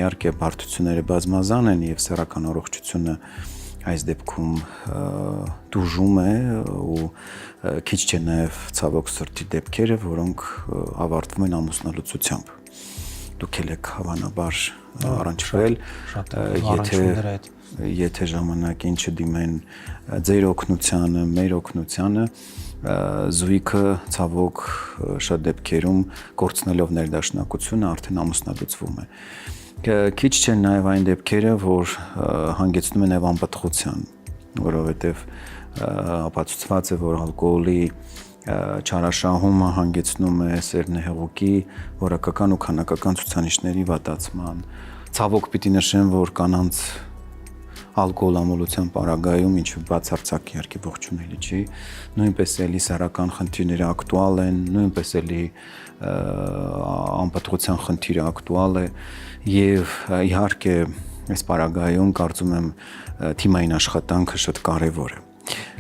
իհարկե բարդությունները բազմազան են եւ սեռական առողջությունը այս դեպքում դուժում է ու քիչ չէ նաեւ ցավոք սրտի դեպքերը, որոնք ավարտվում են ամուսնալուծությամբ։ Դուք եք հավանաբար առնչվել, եթե ժամանակին չդիմեն ձեր օգնությանը, մեր օգնությանը, զույգը ցավոք շատ դեպքերում կորցնելով ներդաշնակությունը արդեն ամուսնալուծվում է։ Քիչ չեն նաև այն դեպքերը, որ հանգեցնում են անպտղության, որովհետև ապացուցված է, որ ալկոհոլի չարաշահումը հանգեցնում է սերմնահեղուկի, որակական ու քանակական ցուցանիշների վատացման։ Ցավոք պիտի նշեմ, որ կանանց ալկոհոլամոլության պարագայում, ինչը բացարձակ իհարկե ողջունելի չի, նույնպես էլի սեռական խնդիրները ակտուալ են, նույնպես էլի անպտղության խնդիրը ակտուալ է եւ իհարկե այս պարագայում կարծում եմ թիմային աշխատանքը շատ կարեւոր է։